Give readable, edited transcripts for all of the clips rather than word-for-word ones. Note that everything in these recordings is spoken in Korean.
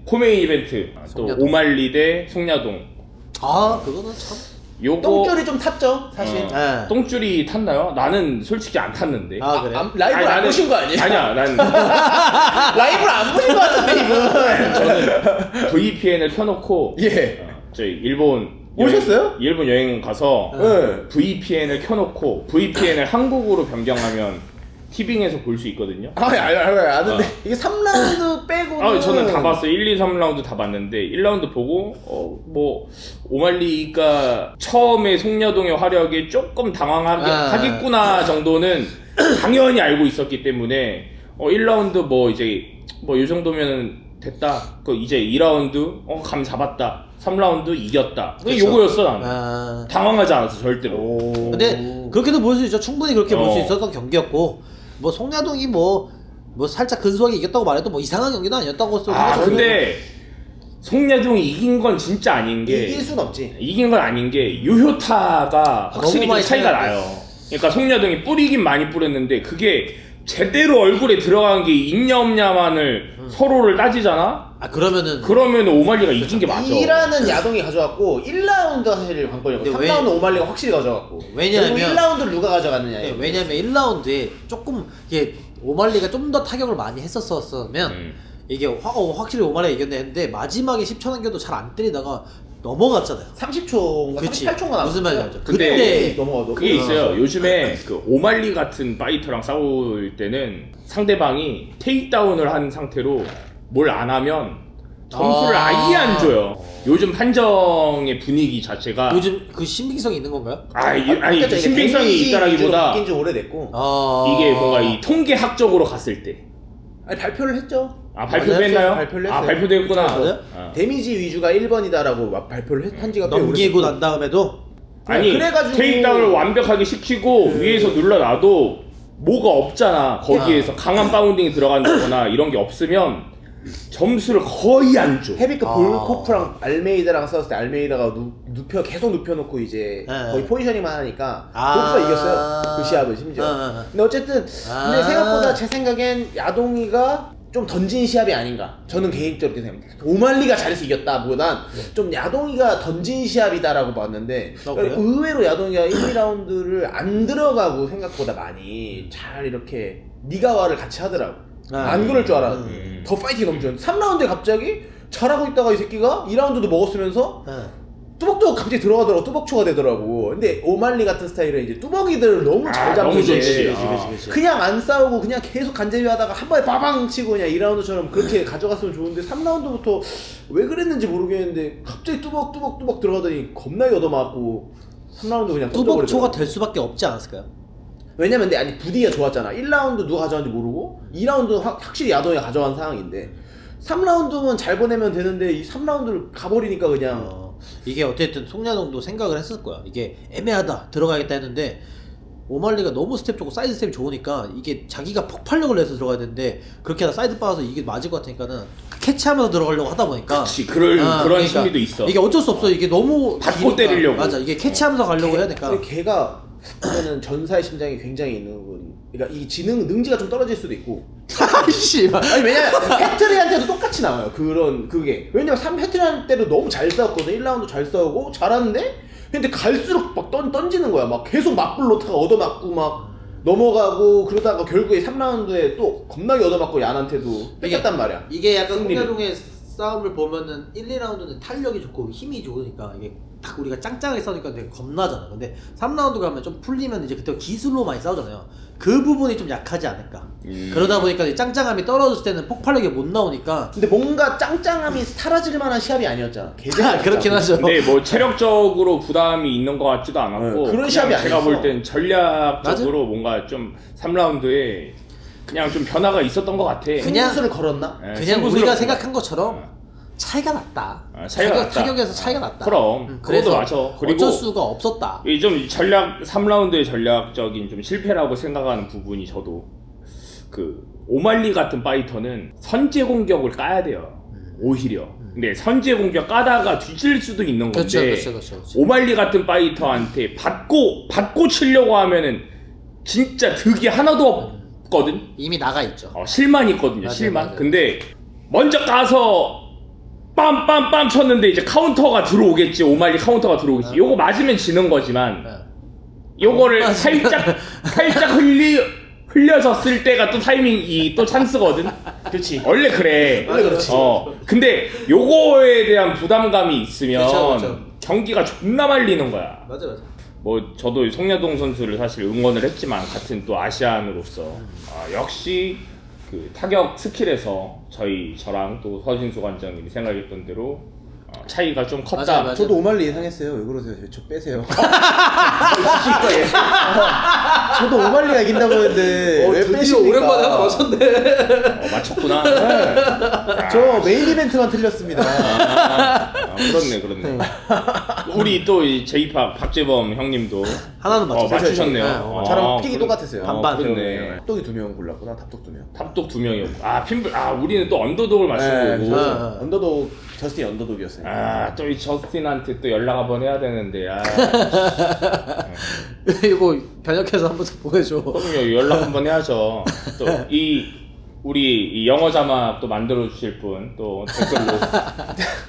코메인 이벤트 또 송야동. 오말리 대 송야동. 아 그거는 참. 요거 똥줄이 좀 탔죠 사실. 네. 똥줄이 탔나요? 나는 솔직히 안 탔는데. 아 그래. 라이브를 안 보신 거 아니에요? 아니야, 난 라이브를 안 보신 거 같은데 이분. 저는 VPN을 켜놓고 예. 저희 일본 오셨어요? 일본 여행 가서 네. VPN을 켜놓고 VPN을 한국으로 변경하면 티빙에서 볼 수 있거든요. 아는데 이게 3라운드 빼고는. 저는 다 봤어요. 1, 2, 3라운드 다 봤는데 1라운드 보고 뭐 오말리가 처음에 송야동의 화력에 조금 당황하겠구나 정도는 당연히 알고 있었기 때문에 1라운드 뭐 이제 뭐 이 정도면 됐다. 이제 2라운드 감 잡았다. 3라운드 이겼다. 그쵸. 요거였어 나는. 당황하지 않았어 절대로. 근데 그렇게도 볼 수 있죠. 충분히 그렇게 볼 수 있었던 경기였고 뭐 송야동이 뭐 살짝 근소하게 이겼다고 말해도 뭐 이상한 경기도 아니었다고 근데 송야동이 이긴 건 진짜 아닌 게 이길 순 없지. 이긴 건 아닌 게 유효타가 확실히 너무 좀 차이가 많이 나요. 그러니까 송야동이 뿌리긴 많이 뿌렸는데 그게 제대로 얼굴에 들어간 게 있냐 없냐만을 서로를 따지잖아? 그러면 오말리가 이긴 게 맞아. 2라는 야동이 가져갔고 1라운드가 사실 관건이고 근데 3라운드 오말리가 확실히 가져갔고. 왜냐면 1라운드를 누가 가져갔느냐. 네, 왜냐면 1라운드에 조금 이게 오말리가 좀 더 타격을 많이 했었으면 이게 확실히 오말리가 이겼는데 마지막에 10초 남겨도 잘 안 때리다가 넘어갔잖아요. 30초인가 38초인가 나왔어. 무슨 말인지 알죠? 근데 그때 넘어가도. 그게 있어요. 요즘에 그 오말리 같은 파이터랑 싸울 때는 상대방이 테이크다운을 한 상태로 뭘 안 하면 점수를 아예 안 줘요. 요즘 판정의 분위기 자체가 요즘 그 신빙성이 있는 건가요? 아니 그러니까 신빙성이 데미지 있다라기보다 바뀐 지 오래됐고. 이게 뭔가 이 통계학적으로 갔을 때 아니 발표를 했죠. 발표도 맞아요. 했나요? 발표를 했어요. 발표도 했구나. 맞아요? 데미지 위주가 1번이다라고 발표를 한 지가 꽤 넘기고 오래됐고. 난 다음에도 아니 그래가지고 테이크다운을 완벽하게 시키고 위에서 눌러놔도 뭐가 없잖아. 거기에서 강한 바운딩이 들어간다거나 이런 게 없으면 점수를 거의 안 줘. 헤비급 볼코프랑 알메이다랑 싸웠을 때 알메이다가 계속 눕혀놓고 이제 거의 포지셔닝만 하니까 볼코프가 이겼어요. 그 시합을 심지어. 근데 어쨌든 근데 생각보다 제 생각엔 야동이가 좀 던진 시합이 아닌가. 저는 개인적으로 그렇게 생각합니다. 오말리가 잘해서 이겼다 보단 좀 야동이가 던진 시합이다라고 봤는데 그래요? 의외로 야동이가 1, 2라운드를 안 들어가고 생각보다 많이 잘 이렇게 니가와를 같이 하더라고. 안 그럴 줄 알았는데 더 파이팅 넘치는 3라운드에 갑자기 잘하고 있다가 이 새끼가 2라운드도 먹었으면서 뚜벅뚜벅 갑자기 들어가더라고. 뚜벅초가 되더라고. 근데 오말리 같은 스타일은 이제 뚜벅이들을 너무 잘 잡고 너무 이제 좋지. 그냥 안 싸우고 그냥 계속 간제비 하다가 한 번에 빠방 치고 그냥 2라운드처럼 그렇게 가져갔으면 좋은데 3라운드부터 왜 그랬는지 모르겠는데 갑자기 뚜벅뚜벅 들어가더니 겁나게 얻어맞고 3라운드 그냥 뚜벅초가 될 수밖에 없지 않았을까요? 왜냐면 근데 아니 부디가 좋았잖아. 1라운드 누가 가져왔는지 모르고 2라운드 확실히 야동이가 가져간 상황인데 3라운드만 잘 보내면 되는데 이 3라운드를 가버리니까 그냥 이게 어쨌든 송야동도 생각을 했을 거야. 이게 애매하다 들어가야겠다 했는데 오말리가 너무 스텝 좋고 사이드 스텝이 좋으니까 이게 자기가 폭발력을 내서 들어가야 되는데 그렇게 하다 사이드 빠져서 이게 맞을 것 같으니까는 캐치하면서 들어가려고 하다 보니까 그치, 그런 그러니까 심리도 있어. 이게 어쩔 수 없어. 이게 너무 받고 기니까. 때리려고. 맞아. 이게 캐치하면서 가려고 해야 되니까. 걔가 보면은 전사의 심장이 굉장히 있는 분. 그러니까 이 능지가 좀 떨어질 수도 있고. 아이씨. 아니 왜냐면 해트리한테도 똑같이 나와요. 그게. 왜냐면 해트리한테도 너무 잘 싸웠거든. 1라운드 잘 싸우고 잘하는데 근데 갈수록 막 던지는 거야. 막 계속 맞불 놓다가 얻어맞고 막 넘어가고 그러다가 결국에 3라운드에 또 겁나게 얻어맞고 얀한테도 뺏겼단 말이야. 이게 약간 승리를. 송야동의 싸움을 보면은 1, 2라운드는 탄력이 좋고 힘이 좋으니까 이게 딱 우리가 짱짱하게 싸우니까 되게 겁나잖아. 근데 3라운드 가면 좀 풀리면 이제 그때 기술로 많이 싸우잖아요. 그 부분이 좀 약하지 않을까. 그러다 보니까 이 짱짱함이 떨어졌을 때는 폭발력이 못 나오니까. 근데 뭔가 짱짱함이 사라질 만한 시합이 아니었잖아. 그렇긴 하죠. 근데 뭐 체력적으로 부담이 있는 것 같지도 않았고 그런 시합이 그냥 제가 아니었어. 볼 땐 전략적으로 뭔가 좀 3라운드에 그냥 좀 변화가 있었던 것 같아. 그냥- 승부수를 걸었나? 네, 그냥 승부수를 우리가 걸었나? 생각한 것처럼 차이가 났다. 차이가 났다. 타격에서 차이가 났다. 그럼 그래서 그것도 맞아. 그리고 어쩔 수가 없었다. 이 좀 3라운드의 전략적인 좀 실패라고 생각하는 부분이 저도 그 오말리 같은 파이터는 선제 공격을 까야 돼요. 오히려. 근데 선제 공격 까다가 뒤질 수도 있는 건데 그렇죠. 오말리 같은 파이터한테 받고 치려고 하면은 진짜 득이 하나도 없거든. 이미 나가 있죠. 실만 있거든요. 맞아요, 실만. 맞아요. 근데 먼저 까서 빰빰빰 쳤는데 이제 카운터가 들어오겠지. 오말리 카운터가 들어오겠지. 요거 맞으면 지는 거지만 요거를 살짝 흘려졌을 때가 또 타이밍이 또 찬스거든. 그렇지. 원래 그래. 원래 그렇지. 근데 요거에 대한 부담감이 있으면 그쵸. 경기가 존나 말리는 거야. 맞아. 뭐 저도 송야동 선수를 사실 응원을 했지만 같은 또 아시안으로서 역시 그 타격 스킬에서 저랑 또 서진수 관장님이 생각했던 대로 차이가 좀 컸다. 맞아요. 저도 오말리 예상했어요. 왜 그러세요? 저 빼세요. 저도 오말리가 이긴다고 했는데 왜 드디어 빼십니까? 오랜만에 하나 맞췄네. 맞췄구나. 네. 저 메인 이벤트만 틀렸습니다. 그렇네. 우리 또 제이팝 박재범 형님도 하나는 맞췄어요. 맞추셨네요. 네, 저랑 픽이 똑같았어요. 반반. 그렇네. 탑독이 2명 골랐구나. 탑독 2명. 탑독 2명이었고 핀블 우리는 또 언더독을 맞춘 거고. 언더독 저스틴 언더독이었어요. 또 이 저스틴한테 또 연락 한번 해야 되는데 이거 변역해서 한 번 더 보내줘. 그럼요, 연락 한번 해야죠. 또 우리 이 영어 자막 또 만들어 주실 분 또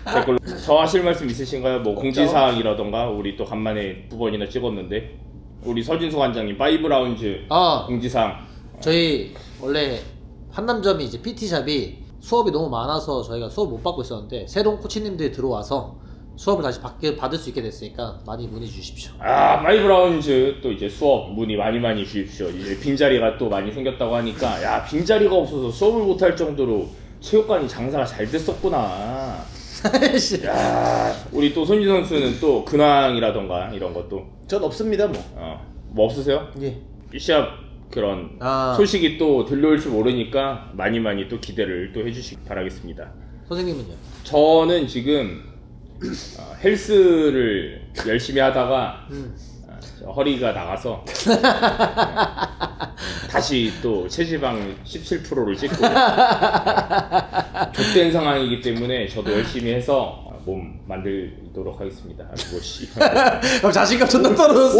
댓글로 저 하실 말씀 있으신가요? 뭐 공지사항이라던가 우리 또 간만에 2번이나 찍었는데 우리 서진수 관장님 5라운즈 공지사항. 저희 원래 한남점이 이제 PT샵이 수업이 너무 많아서 저희가 수업 못 받고 있었는데 새로운 코치님들이 들어와서 수업을 다시 받을 수 있게 됐으니까 많이 문의 주십시오. 5라운즈 또 이제 수업 문의 많이 주십시오. 이제 빈자리가 또 많이 생겼다고 하니까 빈자리가 없어서 수업을 못할 정도로 체육관이 장사가 잘 됐었구나. 우리 또 손지 선수는 또 근황이라던가 이런 것도 전 없습니다 뭐. 뭐 없으세요? 예. B샵 그런 소식이 또 들려올 줄 모르니까 많이 또 기대를 또 해주시기 바라겠습니다. 선생님은요? 저는 지금 헬스를 열심히 하다가 허리가 나가서 다시 또 체지방 17%를 찍고 족된 상황이기 때문에 저도 열심히 해서 몸 만들도록 하겠습니다. 자신감 존나 떨어졌어.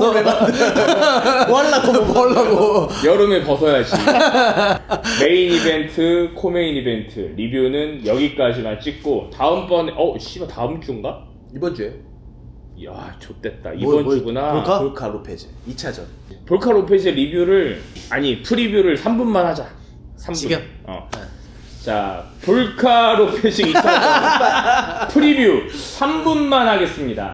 뭐 하려고? 여름에 벗어야지. 메인 이벤트, 코메인 이벤트 리뷰는 여기까지만 찍고 다음번에 다음 주인가? 이번 주에. 이야 좆됐다. 이번 주구나. 볼카 로페즈 2차전. 볼카 로페즈 리뷰를 프리뷰를 3분만 하자. 3분. 지금? 자, 볼카 로페즈 2차전 프리뷰 3분만 하겠습니다.